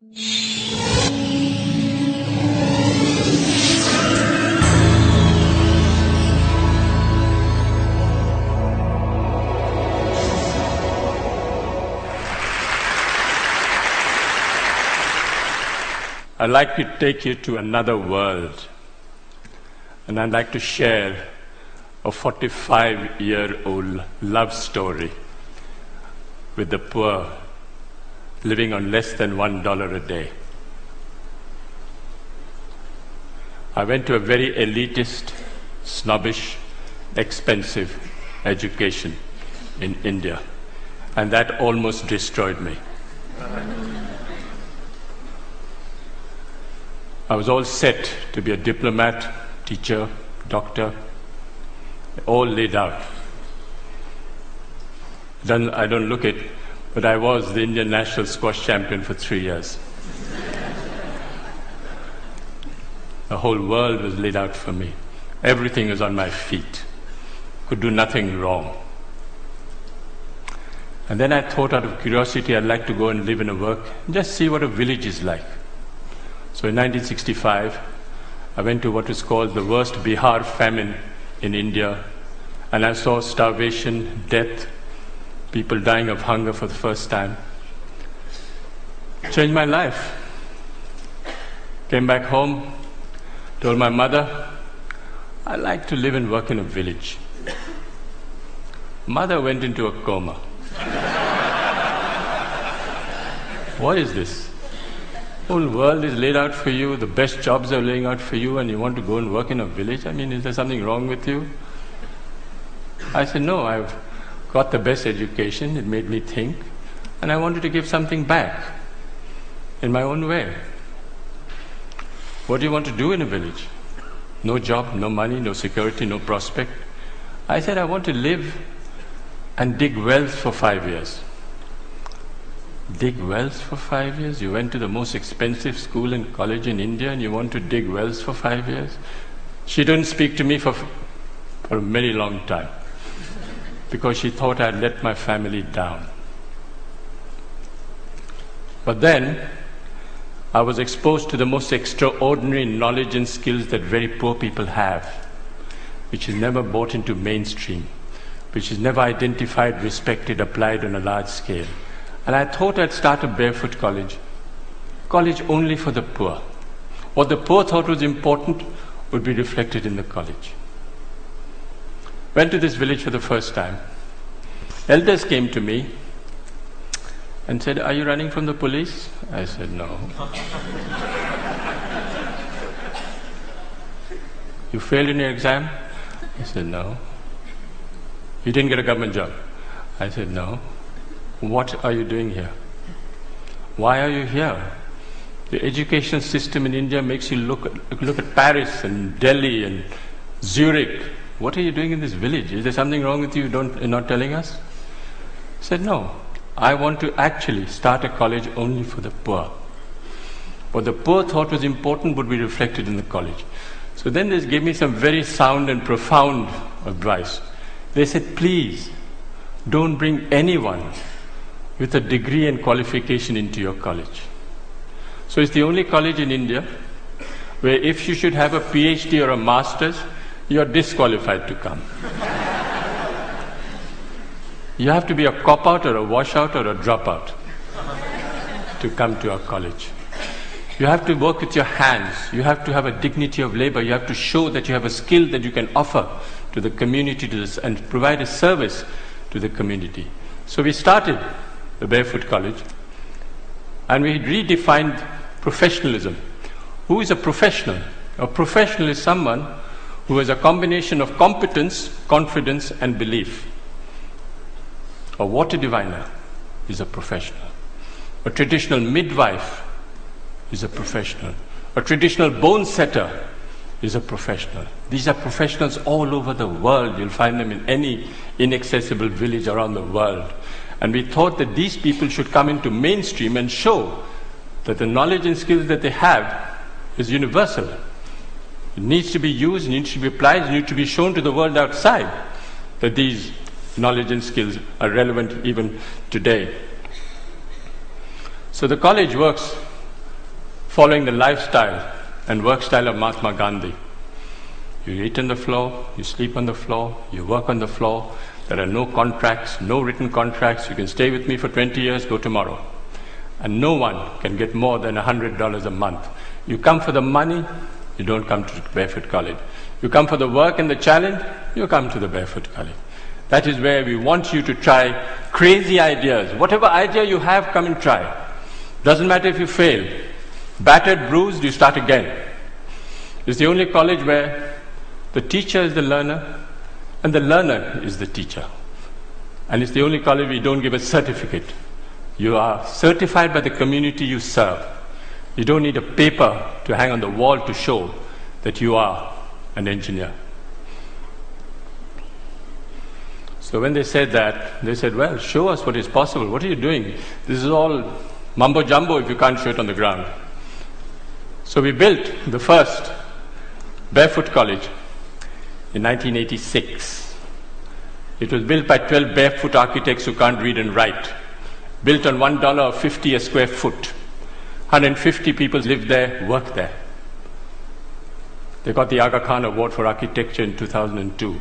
I'd like to take you to another world, and I'd like to share a 45-year-old love story with the poor living on less than $1 a day. I went to a very elitist, snobbish, expensive education in India, and that almost destroyed me. I was all set to be a diplomat, teacher, doctor, all laid out. I don't look it, but I was the Indian national squash champion for 3 years. The whole world was laid out for me. Everything was on my feet. Could do nothing wrong. And then I thought, out of curiosity, I'd like to go and live and work, just see what a village is like. So in 1965, I went to what was called the worst Bihar famine in India, and I saw starvation, death, people dying of hunger for the first time. Changed my life. Came back home, told my mother, I'd like to live and work in a village. Mother went into a coma. What is this? The whole world is laid out for you, the best jobs are laying out for you, and you want to go and work in a village? I mean, is there something wrong with you? I said, no, I've got the best education, it made me think, and I wanted to give something back in my own way. What do you want to do in a village? No job, no money, no security, no prospect. I said, I want to live and dig wells for 5 years. Dig wells for 5 years? You went to the most expensive school and college in India and you want to dig wells for 5 years? She didn't speak to me for a very long time because she thought I'd let my family down. But then I was exposed to the most extraordinary knowledge and skills that very poor people have, which is never brought into mainstream, which is never identified, respected, applied on a large scale. And I thought I'd start a barefoot college only for the poor. What the poor thought was important would be reflected in the college. Went to this village for the first time. Elders came to me and said, are you running from the police? I said, no. You failed in your exam? I said, no. You didn't get a government job? I said, no. What are you doing here? Why are you here? The education system in India makes you look at Paris and Delhi and Zurich. What are you doing in this village? Is there something wrong with you you're not telling us? I said, no. I want to actually start a college only for the poor. What the poor thought was important would be reflected in the college. So then they gave me some very sound and profound advice. They said, please, don't bring anyone with a degree and qualification into your college. So it's the only college in India where if you should have a PhD or a master's, you're disqualified to come. You have to be a cop-out or a washout or a dropout to come to our college. You have to work with your hands. You have to have a dignity of labor. You have to show that you have a skill that you can offer to the community and provide a service to the community. So we started the Barefoot College and we redefined professionalism. Who is a professional? A professional is someone who has a combination of competence, confidence and belief. A water diviner is a professional. A traditional midwife is a professional. A traditional bone setter is a professional. These are professionals all over the world. You'll find them in any inaccessible village around the world. And we thought that these people should come into mainstream and show that the knowledge and skills that they have is universal. It needs to be used, it needs to be applied, it needs to be shown to the world outside that these knowledge and skills are relevant even today. So the college works following the lifestyle and work style of Mahatma Gandhi. You eat on the floor, you sleep on the floor, you work on the floor. There are no contracts, no written contracts. You can stay with me for 20 years, go tomorrow. And no one can get more than $100 a month. You come for the money, you don't come to Barefoot College. You come for the work and the challenge, you come to the Barefoot College. That is where we want you to try crazy ideas. Whatever idea you have, come and try. Doesn't matter if you fail. Battered, bruised, you start again. It's the only college where the teacher is the learner and the learner is the teacher. And it's the only college we don't give a certificate. You are certified by the community you serve. You don't need a paper to hang on the wall to show that you are an engineer. So when they said that, they said, well, show us what is possible. What are you doing? This is all mumbo jumbo if you can't show it on the ground. So we built the first Barefoot College in 1986. It was built by 12 barefoot architects who can't read and write. Built on $1.50 a square foot. 150 people lived there, worked there. They got the Aga Khan Award for Architecture in 2002.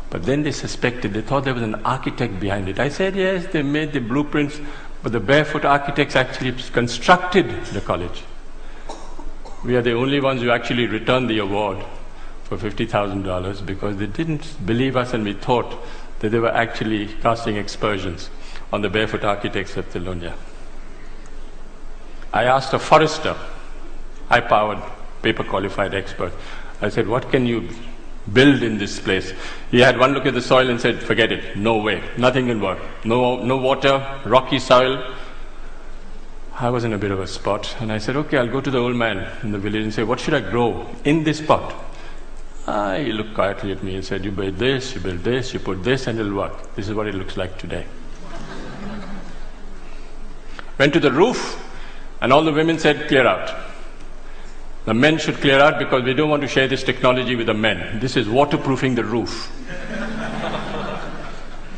But then they suspected, they thought there was an architect behind it. I said, yes, they made the blueprints, but the barefoot architects actually constructed the college. We are the only ones who actually returned the award for $50,000 because they didn't believe us and we thought that they were actually casting aspersions on the barefoot architects of Thilonia. I asked a forester, high-powered, paper-qualified expert. I said, what can you build in this place? He had one look at the soil and said, forget it, no way, nothing can work. No water, rocky soil. I was in a bit of a spot, and I said, okay, I'll go to the old man in the village and say, what should I grow in this pot? He looked quietly at me and said, you build this, you put this, and it'll work. This is what it looks like today. Went to the roof, and all the women said, clear out. The men should clear out because we don't want to share this technology with the men. This is waterproofing the roof.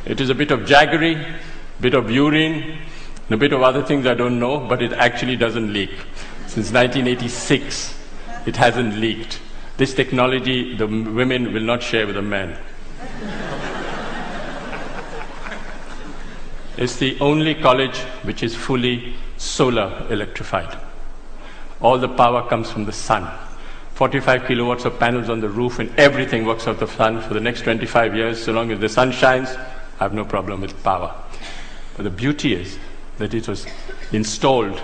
It is a bit of jaggery, bit of urine, and a bit of other things I don't know, but it actually doesn't leak. Since 1986, it hasn't leaked. This technology, the women will not share with the men. It's the only college which is fully solar electrified. All the power comes from the sun. 45 kilowatts of panels on the roof and everything works off the sun for the next 25 years. So long as the sun shines, I have no problem with power. But the beauty is that it was installed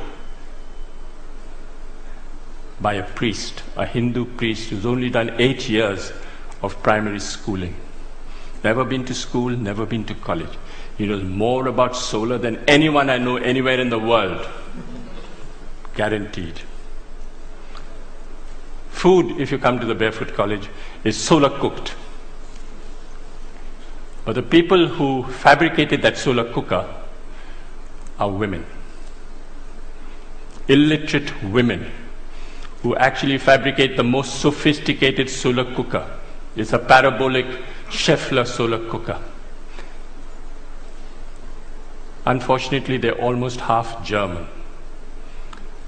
by a priest, a Hindu priest who's only done 8 years of primary schooling. Never been to school, never been to college. He knows more about solar than anyone I know anywhere in the world. Guaranteed. Food, if you come to the Barefoot College, is solar cooked. But the people who fabricated that solar cooker are women. Illiterate women who actually fabricate the most sophisticated solar cooker. It's a parabolic Scheffler solar cooker. Unfortunately, they're almost half German.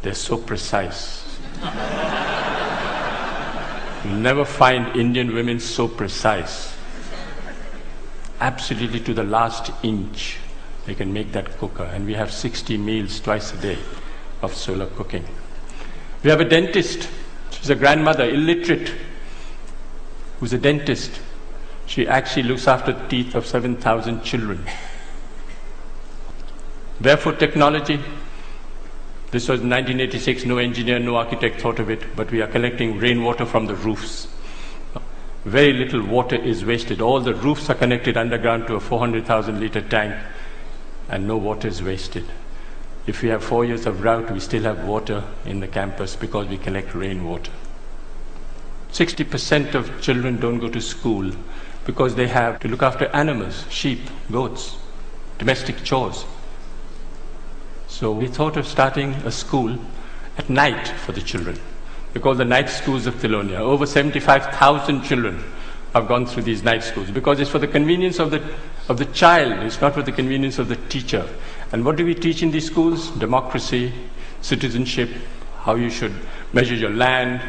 They're so precise. You'll never find Indian women so precise. Absolutely to the last inch, they can make that cooker. And we have 60 meals twice a day of solar cooking. We have a dentist. She's a grandmother, illiterate, who's a dentist. She actually looks after the teeth of 7,000 children. Barefoot technology. This was 1986, no engineer, no architect thought of it, but we are collecting rainwater from the roofs. Very little water is wasted. All the roofs are connected underground to a 400,000 litre tank, and no water is wasted. If we have 4 years of drought, we still have water in the campus because we collect rainwater. 60% of children don't go to school because they have to look after animals, sheep, goats, domestic chores. So we thought of starting a school at night for the children. We call the night schools of Thilonia. Over 75,000 children have gone through these night schools because it's for the convenience of the child. It's not for the convenience of the teacher. And what do we teach in these schools? Democracy, citizenship, how you should measure your land,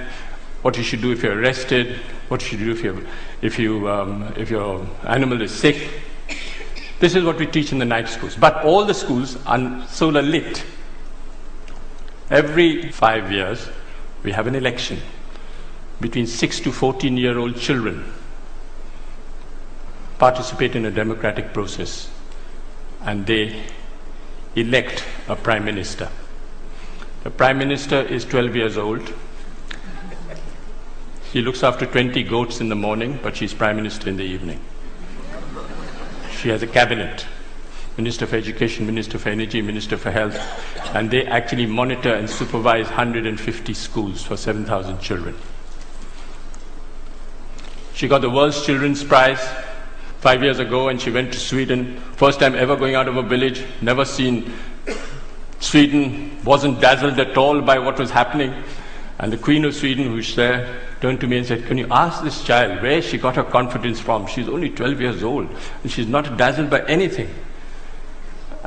what you should do if you're arrested, what you should do if your animal is sick. This is what we teach in the night schools. But all the schools are solar lit. Every 5 years, we have an election between 6 to 14-year-old children participate in a democratic process, and they elect a prime minister. The prime minister is 12 years old. She looks after 20 goats in the morning, but she's prime minister in the evening. She has a cabinet, Minister for Education, Minister for Energy, Minister for Health, and they actually monitor and supervise 150 schools for 7,000 children. She got the World's Children's Prize 5 years ago, and she went to Sweden. First time ever going out of a village, never seen Sweden, wasn't dazzled at all by what was happening. And the Queen of Sweden, who's there, turned to me and said, "Can you ask this child where she got her confidence from? She's only 12 years old, and she's not dazzled by anything."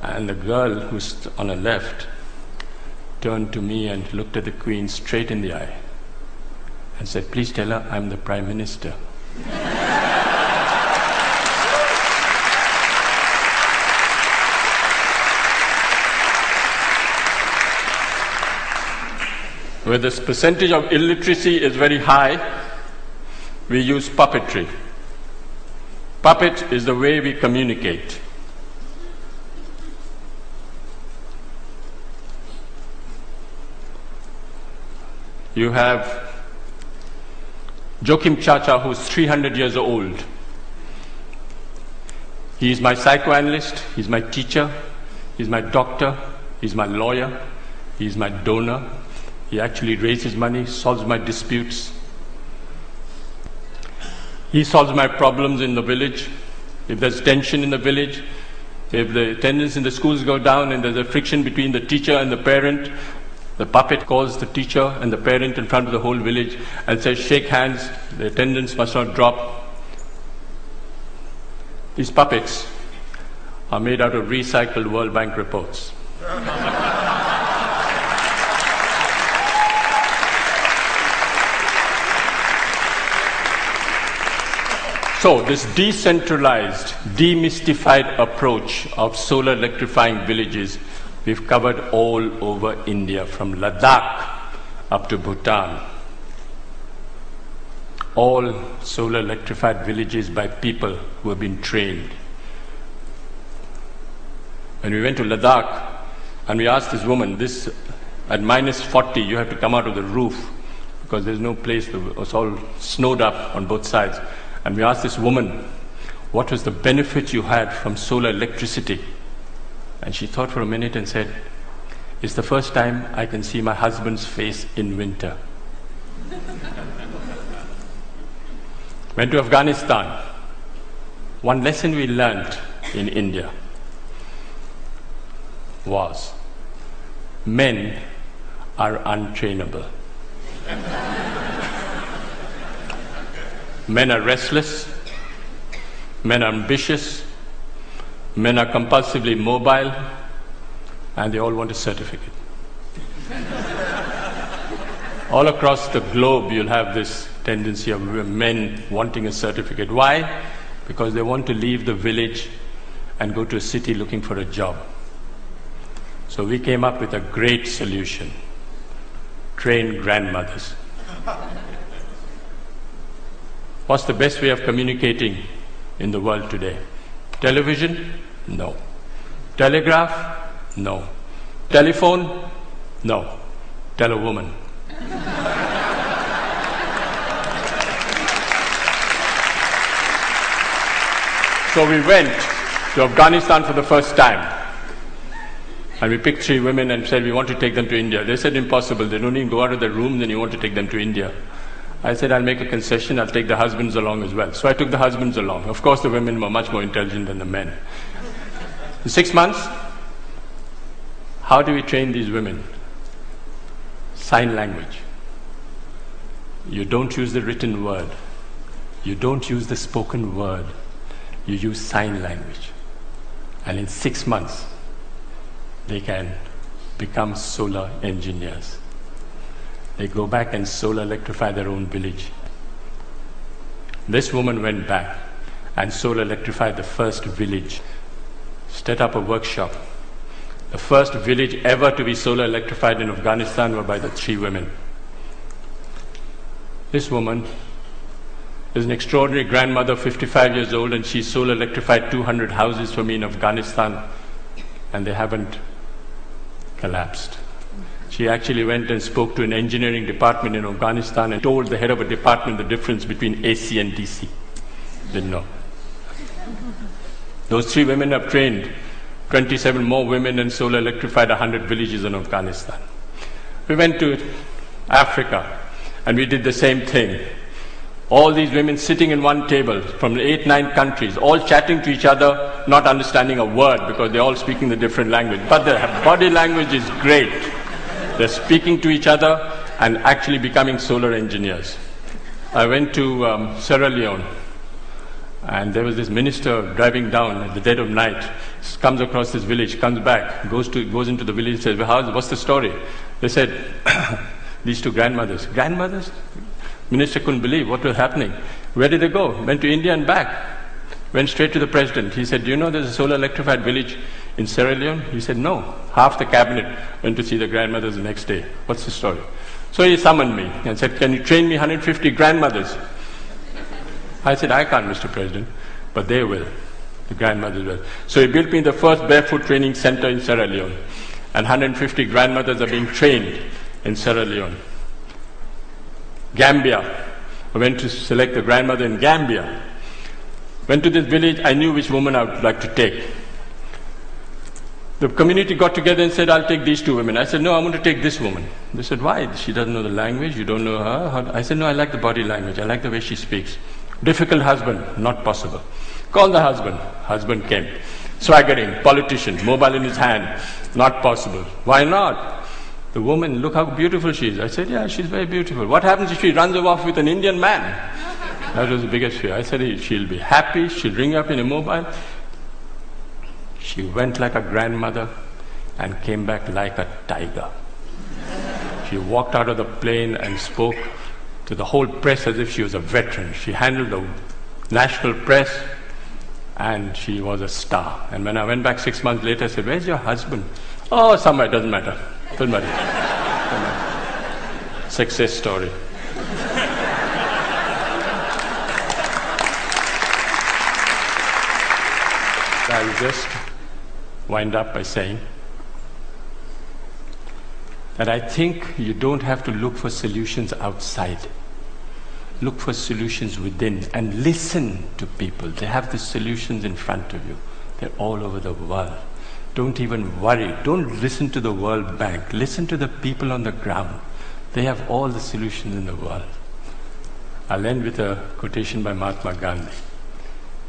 And the girl who's on her left turned to me and looked at the Queen straight in the eye and said, "Please tell her I'm the Prime Minister." Where this percentage of illiteracy is very high, we use puppetry. Puppet is the way we communicate. You have Joachim Chacha, who's 300 years old. He's my psychoanalyst, he's my teacher, he's my doctor, he's my lawyer, he's my donor. He actually raises money, solves my disputes. He solves my problems in the village. If there's tension in the village, if the attendance in the schools go down and there's a friction between the teacher and the parent, the puppet calls the teacher and the parent in front of the whole village and says, "Shake hands, the attendance must not drop." These puppets are made out of recycled World Bank reports. So this decentralized, demystified approach of solar electrifying villages, we've covered all over India, from Ladakh up to Bhutan. All solar electrified villages by people who have been trained. When we went to Ladakh and we asked this woman, at minus 40 you have to come out of the roof because there's no place, it's all snowed up on both sides. And we asked this woman, what was the benefit you had from solar electricity? And she thought for a minute and said, "It's the first time I can see my husband's face in winter." Went to Afghanistan. One lesson we learned in India was men are untrainable. Men are restless, men are ambitious, men are compulsively mobile, and they all want a certificate. All across the globe you'll have this tendency of men wanting a certificate. Why? Because they want to leave the village and go to a city looking for a job. So we came up with a great solution: train grandmothers. What's the best way of communicating in the world today? Television? No. Telegraph? No. Telephone? No. Tell a woman. So we went to Afghanistan for the first time. And we picked 3 women and said, we want to take them to India. They said, impossible. They don't even go out of their room, then you want to take them to India. I said, I'll make a concession, I'll take the husbands along as well. So I took the husbands along. Of course, the women were much more intelligent than the men. In 6 months, how do we train these women? Sign language. You don't use the written word. You don't use the spoken word. You use sign language. And in 6 months, they can become solar engineers. They go back and solar electrify their own village. This woman went back and solar electrified the first village, set up a workshop. The first village ever to be solar electrified in Afghanistan were by the 3 women. This woman is an extraordinary grandmother, 55 years old, and she solar electrified 200 houses for me in Afghanistan, and they haven't collapsed. She actually went and spoke to an engineering department in Afghanistan and told the head of a department the difference between AC and DC. Didn't know. Those 3 women have trained 27 more women and solar electrified 100 villages in Afghanistan. We went to Africa and we did the same thing. All these women sitting in one table from 8, 9 countries, all chatting to each other, not understanding a word because they're all speaking the different language. But their body language is great. They're speaking to each other and actually becoming solar engineers. I went to Sierra Leone, and there was this minister driving down at the dead of night, comes across this village, comes back, goes into the village, says, well, what's the story? They said, these 2 grandmothers. Grandmothers? Minister couldn't believe what was happening. Where did they go? Went to India and back. Went straight to the president. He said, do you know there's a solar electrified village in Sierra Leone? He said, no. Half the cabinet went to see the grandmothers the next day. What's the story? So he summoned me and said, can you train me 150 grandmothers? I said, I can't, Mr. President, but they will. The grandmothers will. So he built me the first barefoot training center in Sierra Leone. And 150 grandmothers are being trained in Sierra Leone. Gambia. I went to select the grandmother in Gambia. Went to this village, I knew which woman I would like to take. The community got together and said, I'll take these 2 women. I said, no, I'm going to take this woman. They said, why? She doesn't know the language, you don't know her. I said, no, I like the body language, I like the way she speaks. Difficult husband, not possible. Call the husband. Husband came. Swaggering, politician, mobile in his hand, not possible. Why not? The woman, look how beautiful she is. I said, yeah, she's very beautiful. What happens if she runs off with an Indian man? That was the biggest fear. I said, she'll be happy, she'll ring up in a mobile. She went like a grandmother and came back like a tiger. She walked out of the plane and spoke to the whole press as if she was a veteran. She handled the national press and she was a star. And when I went back 6 months later, I said, where's your husband? Oh, somewhere, doesn't matter. Doesn't matter. Doesn't matter. Success story. I will just wind up by saying that I think you don't have to look for solutions outside. Look for solutions within and listen to people. They have the solutions in front of you. They're all over the world. Don't even worry. Don't listen to the World Bank. Listen to the people on the ground. They have all the solutions in the world. I'll end with a quotation by Mahatma Gandhi.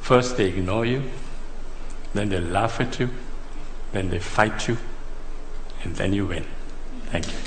First they ignore you, then they laugh at you, then they fight you, and then you win. Thank you.